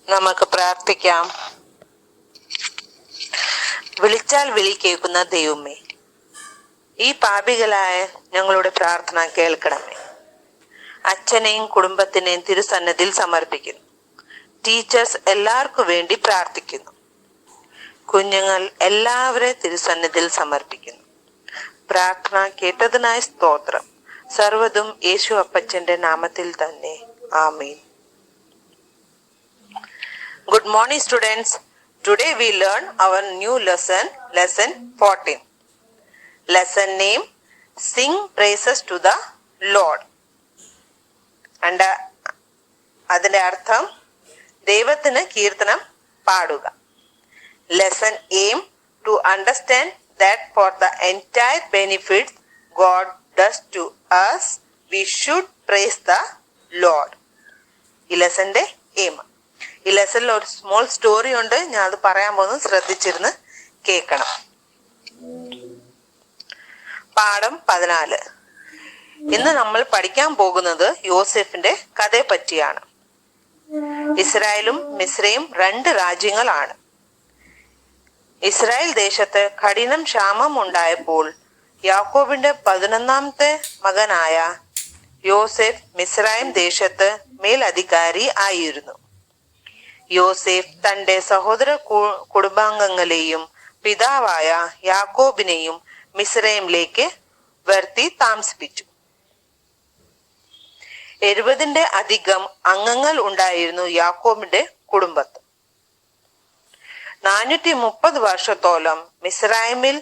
നമുക്ക് പ്രാർത്ഥിക്കാം. വിളിച്ചാൽ വിളി കേൾക്കുന്ന ദൈവമേ, ഈ പാപികളായ ഞങ്ങളുടെ പ്രാർത്ഥന കേൾക്കണമേ. അച്ഛനെയും കുടുംബത്തിനെയും തിരുസന്നിധിയിൽ സമർപ്പിക്കുന്നു. ടീച്ചേഴ്സ് എല്ലാവർക്കും വേണ്ടി പ്രാർത്ഥിക്കുന്നു. കുഞ്ഞുങ്ങൾ എല്ലാവരെയും തിരുസന്നിധിയിൽ സമർപ്പിക്കുന്നു. പ്രാർത്ഥന കേട്ടതിനായി സ്തോത്രം. സർവ്വതും യേശു അപ്പച്ചന്റെ നാമത്തിൽ തന്നെ. ആമേൻ. Good morning, students. Today we learn our new lesson, lesson 14. Lesson name: Sing praises to the Lord. And അതിന്റെ അർത്ഥം ദൈവത്തിന് കീർത്തനം പാടുക. Lesson aim to understand that for the entire benefits God does to us, we should praise the Lord. ഈ ലെസന്റെ aim. ഈ ലെസണിൽ ഒരു small story ഉണ്ട്, ഞാൻ അത് പറയാൻ പോകുന്നത് ശ്രദ്ധിച്ചിരുന്ന് കേൾക്കണം. പാഠം 14. ഇന്ന് നമ്മൾ പഠിക്കാൻ പോകുന്നത് യോസെഫിന്റെ കഥയെ പറ്റിയാണ്. ഇസ്രായേലും മിസ്രയും 2 രാജ്യങ്ങളാണ്. ഇസ്രായേൽ ദേശത്ത് കഠിനം ക്ഷാമം ഉണ്ടായപ്പോൾ യാക്കോബിന്റെ 11ാമത്തെ മകനായ യോസെഫ് മിസ്രൈം ദേശത്ത് മേലധികാരി ആയിരുന്നു. യോസെഫ് തന്റെ സഹോദര കുടുംബാംഗങ്ങളെയും പിതാവായ യാക്കോബിനെയും മിസ്രൈമിലേക്ക് വരുത്തി താമസിപ്പിച്ചു. 70 അധികം അംഗങ്ങൾ ഉണ്ടായിരുന്നു യാക്കോബിന്റെ കുടുംബത്ത്. 430 വർഷത്തോളം മിസ്രൈമിൽ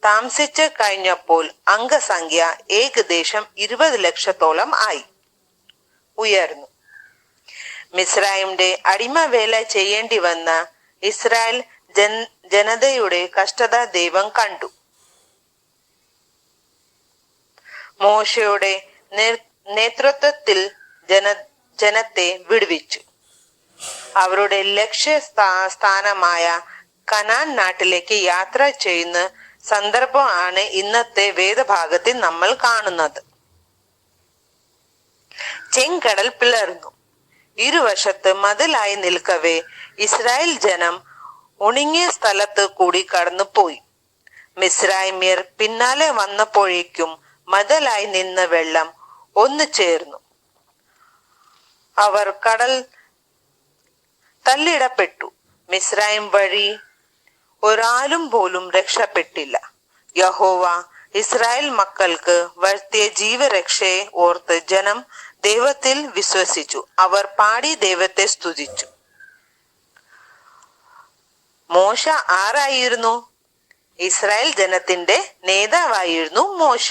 താമസിച്ച് കഴിഞ്ഞപ്പോൾ അംഗസംഖ്യ ഏകദേശം 20 ലക്ഷത്തോളം ആയി ഉയർന്നു. മിസ്രൈമിന്റെ അടിമവേല ചെയ്യേണ്ടി വന്ന ഇസ്രായേൽ ജനതയുടെ കഷ്ടത ദൈവം കണ്ടു. മോശയുടെ നേതൃത്വത്തിൽ ജനത്തെ വിടുവിച്ചു. അവരുടെ ലക്ഷ്യസ്ഥാനമായ കനാൻ നാട്ടിലേക്ക് യാത്ര ചെയ്യുന്ന സന്ദർഭമാണ് ഇന്നത്തെ വേദഭാഗത്തിൽ നമ്മൾ കാണുന്നത്. ചെങ്കടൽ പിളർന്നു. ഇരുവശത്ത് മതിലായി നിൽക്കവേ ഇസ്രായേൽ ജനം ഉണങ്ങിയ സ്ഥലത്ത് കൂടി കടന്നുപോയി. മിസ്രൈമ്യർ പിന്നാലെ വന്നപ്പോഴേക്കും മതിലായി നിന്ന വെള്ളം ഒന്നു ചേർന്നു. അവർ കടൽ തള്ളിയിടപ്പെട്ടു. മിസ്രൈം വഴി ഒരാളും പോലും രക്ഷപ്പെട്ടില്ല. യഹോവ ഇസ്രായേൽ മക്കൾക്ക് വരുത്തിയ ജീവരക്ഷയെ ഓർത്ത് ജനം ദൈവത്തിൽ വിശ്വസിച്ചു. അവർ പാടി ദൈവത്തെ സ്തുതിച്ചു. മോശ ആരായിരുന്നു? ഇസ്രായേൽ ജനത്തിന്റെ നേതാവായിരുന്നു മോശ.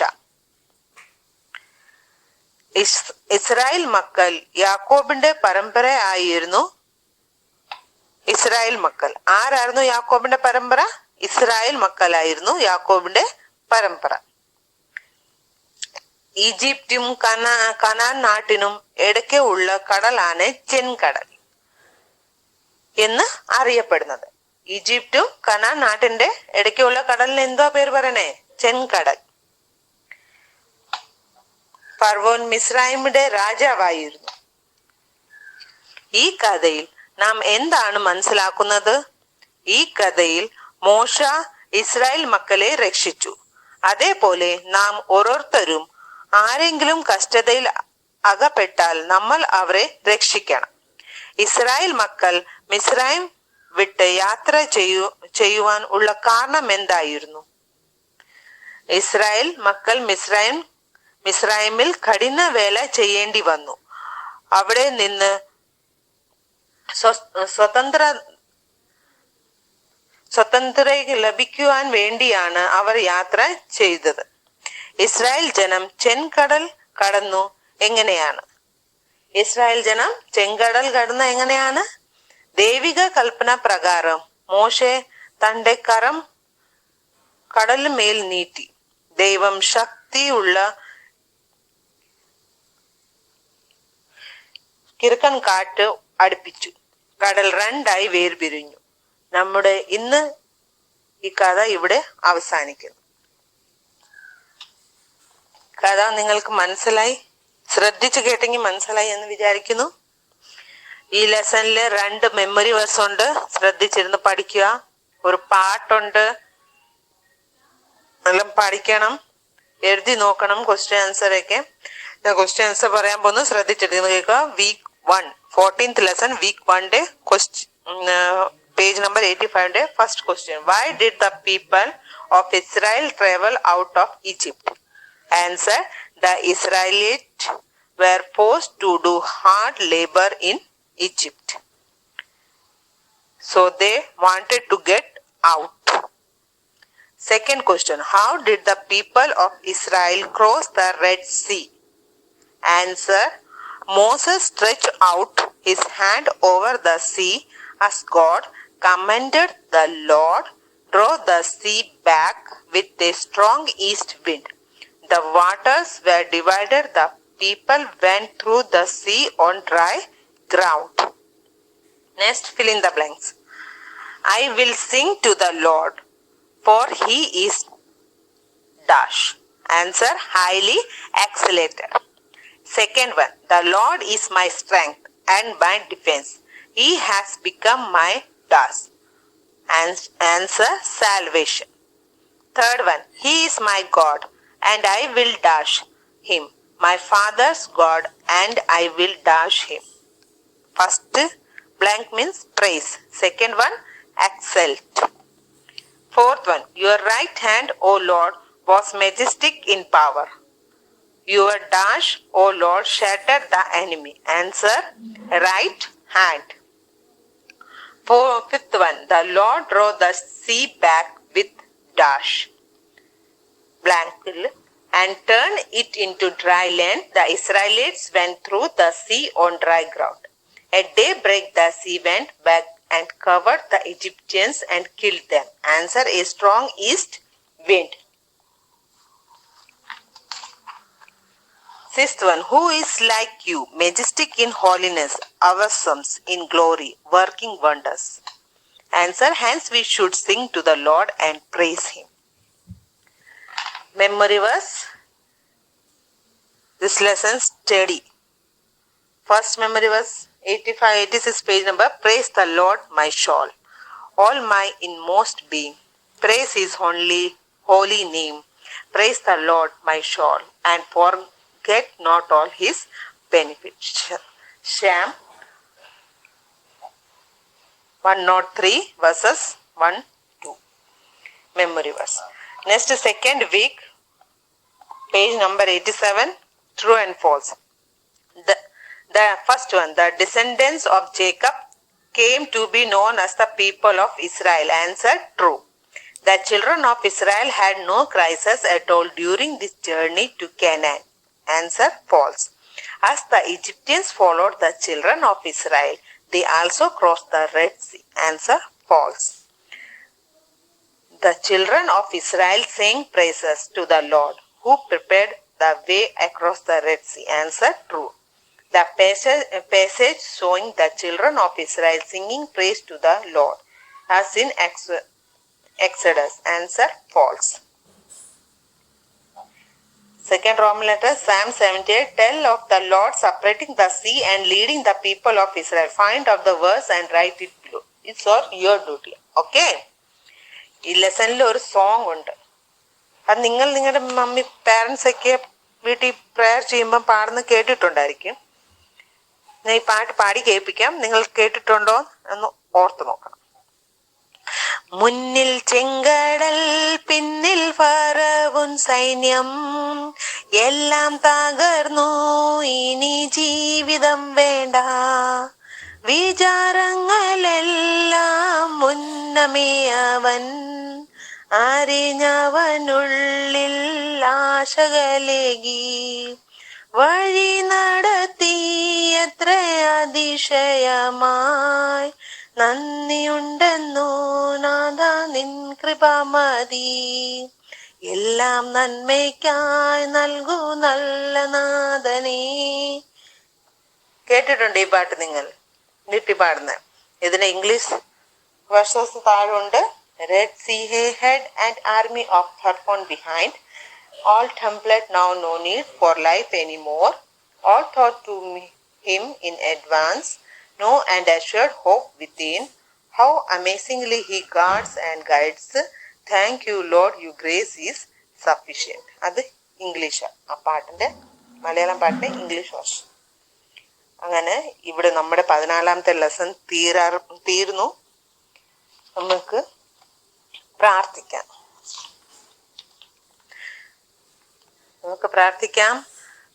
ഇസ്രായേൽ മക്കൾ യാക്കോബിന്റെ പരമ്പരയായിരുന്നു. ഇസ്രായേൽ മക്കൾ ആരായിരുന്നു? യാക്കോബിന്റെ പരമ്പര. ഇസ്രായേൽ മക്കളായിരുന്നു യാക്കോബിന്റെ പരമ്പര. ഈജിപ്തും കനാൻ നാട്ടിനും ഇടയ്ക്ക് ഉള്ള കടലാണ് ചെങ്കടൽ എന്ന് അറിയപ്പെടുന്നത്. ഈജിപ്തും കനാൻ നാട്ടിന്റെ ഇടയ്ക്കുള്ള കടലിന് എന്തോ പേര് പറയണേ? ചെങ്കടൽ. ഫർവോൻ മിസ്രൈമിന്റെ രാജാവായിരുന്നു. ഈ കഥയിൽ നാം എന്താണ് മനസ്സിലാക്കുന്നത്? ഈ കഥയിൽ മോശ ഇസ്രായേൽ മക്കളെ രക്ഷിച്ചു. അതേപോലെ നാം ഓരോരുത്തരും ആരെങ്കിലും കഷ്ടതയിൽ അകപ്പെട്ടാൽ നമ്മൾ അവരെ രക്ഷിക്കണം. ഇസ്രായേൽ മക്കൾ മിസ്രൈം വിട്ട് യാത്ര ചെയ്യുവാൻ ഉള്ള കാരണം എന്തായിരുന്നു? ഇസ്രായേൽ മക്കൾ മിസ്രൈമിൽ കഠിന വേല ചെയ്യേണ്ടി വന്നു. അവിടെ നിന്ന് സ്വതന്ത്ര ലഭിക്കുവാൻ വേണ്ടിയാണ് അവർ യാത്ര ചെയ്തത്. ഇസ്രായേൽ ജനം ചെങ്കടൽ കടന്നു എങ്ങനെയാണ്? ഇസ്രായേൽ ജനം ചെങ്കടൽ കടന്ന എങ്ങനെയാണ്? ദൈവിക കൽപ്പന പ്രകാരം മോശെ തന്റെ കരം കടലിന്മേൽ നീട്ടി. ദൈവം ശക്തിയുള്ള കിഴക്കൻ കാറ്റ് അടുപ്പിച്ചു. കടൽ 2ആയി വേർപിരിഞ്ഞു. നമ്മുടെ ഇന്ന് ഈ കഥ ഇവിടെ അവസാനിക്കുന്നു. കഥ നിങ്ങൾക്ക് മനസ്സിലായി? ശ്രദ്ധിച്ചു കേട്ടെങ്കിൽ മനസ്സിലായി എന്ന് വിചാരിക്കുന്നു. ഈ ലെസണില് 2 മെമ്മറി വേഴ്സ് ഉണ്ട്, ശ്രദ്ധിച്ചിരുന്ന് പഠിക്കുക. ഒരു പാട്ടുണ്ട്, എല്ലാം പഠിക്കണം, എഴുതി നോക്കണം ക്വസ്റ്റ്യൻ ആൻസർ ഒക്കെ. ഞാൻ ക്വസ്റ്റ്യൻ ആൻസർ പറയാൻ പോകുന്നു, ശ്രദ്ധിച്ചിരുന്ന് കേൾക്കുക. Week 1 14th lesson week 1 page number 85 first question. Why did the people of Israel travel out of Egypt? Answer, the Israelites were forced to do hard labor in Egypt. So they wanted to get out. Second question. How did the people of Israel cross the Red Sea? Answer. Moses stretched out his hand over the sea as God commanded. The Lord drove the sea back with a strong east wind. The waters were divided. The people went through the sea on dry ground. Next, fill in the blanks. I will sing to the Lord, for he is dash. Answer, highly exalted. Second one, the Lord is my strength and my defense. He has become my dash. Answer, salvation. Third one, he is my God, and I will dash him, my father's God, and I will dash him. First blank means praise. Second one, exalt. Fourth one, your right hand, O Lord, was majestic in power. Your dash, O Lord, shattered the enemy. Answer, right hand. Fifth one, the Lord drove the sea back with dash. Blank and turned it into dry land. The Israelites went through the sea on dry ground. At daybreak the sea went back and covered the Egyptians and killed them. Answer, a strong east wind. Sixth one, who is like you, majestic in holiness, awesome in glory, working wonders? Answer, hence we should sing to the Lord and praise him. Memory verse. This lesson study. First memory verse 85-86 page number. Praise the Lord, my soul, all my inmost being. Praise his holy name. Praise the Lord, my soul, and forget not all his benefits. Psalm 103 verses 1-2. Memory verse. Next, second week, page number 87, true and false. The first one, the descendants of Jacob came to be known as the people of Israel. Answer, true. The children of Israel had no crisis at all during this journey to Canaan. Answer, false. As the Egyptians followed the children of Israel, they also crossed the Red Sea. Answer, false. The children of Israel sang praises to the Lord, who prepared the way across the Red Sea. Answer, true. The passage showing the children of Israel singing praise to the Lord as in Exodus. Answer, false. Second Roman letter, Psalm 78, tell of the Lord separating the sea and leading the people of Israel. Find out the verse and write it below. It's your duty. Okay? ഈ ലെസണിൽ ഒരു song ഉണ്ട്. അത് നിങ്ങളുടെ mummy parents ഒക്കെ വീട്ടിൽ prayer ചെയ്യുമ്പോൾ പാടുന്ന കേട്ടിട്ടുണ്ടായിരിക്കും. ഞാൻ ഈ പാട്ട് പാടി കേൾപ്പിക്കാം, നിങ്ങൾ കേട്ടിട്ടുണ്ടോ എന്ന് ഓർത്ത് നോക്കണം. മുന്നിൽ ചെങ്കടൽ, പിന്നിൽ ഫറവോൻ സൈന്യം, എല്ലാം തകർന്നു, ഇനി ജീവിതം വേണ്ട, വിചാരങ്ങളെല്ലാം മുന്നമേ അവൻ അറിഞ്ഞവനുള്ളിൽ ആശകളേകി, വഴി നടത്തി എത്ര അതിശയമായി, നന്ദിയുണ്ടെന്നു നാഥ നിൻ കൃപ മതി, എല്ലാം നന്മയ്ക്കായി നൽകൂ നല്ല നാഥനേ. കേട്ടിട്ടുണ്ട് ഈ പാട്ട് നിങ്ങൾ വീട്ടിൽ പാടുന്നത്. ഇതിന് ഇംഗ്ലീഷ് വേർഷൻസ് താഴെയുണ്ട്. Red Sea ahead and army of Pharaoh behind. All template now, no need for life anymore. All thought to him in advance. no and assured hope within. How amazingly he guards and guides. Thank you, Lord, your grace is sufficient. അത് ഇംഗ്ലീഷാണ്. ആ പാട്ടിൻ്റെ മലയാളം പാട്ടിൻ്റെ English version. അങ്ങനെ ഇവിടെ നമ്മുടെ 14ാമത്തെ lesson തീർന്നു. നമുക്ക് പ്രാർത്ഥിക്കാം.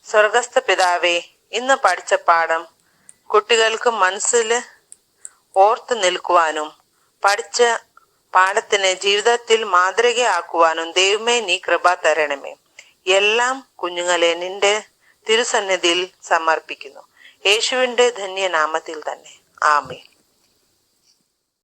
സ്വർഗസ്ഥ പിതാവേ, ഇന്ന് പഠിച്ച പാഠം കുട്ടികൾക്ക് മനസ്സിൽ ഓർത്തു നിൽക്കുവാനും പഠിച്ച പാഠത്തിനെ ജീവിതത്തിൽ മാതൃകയാക്കുവാനും ദൈവമേ നീ കൃപ തരണമേ. എല്ലാം കുഞ്ഞുങ്ങളെ നിന്റെ തിരുസന്നിധിയിൽ സമർപ്പിക്കുന്നു. യേശുവിൻ്റെ ധന്യനാമത്തിൽ തന്നെ. ആമേൻ.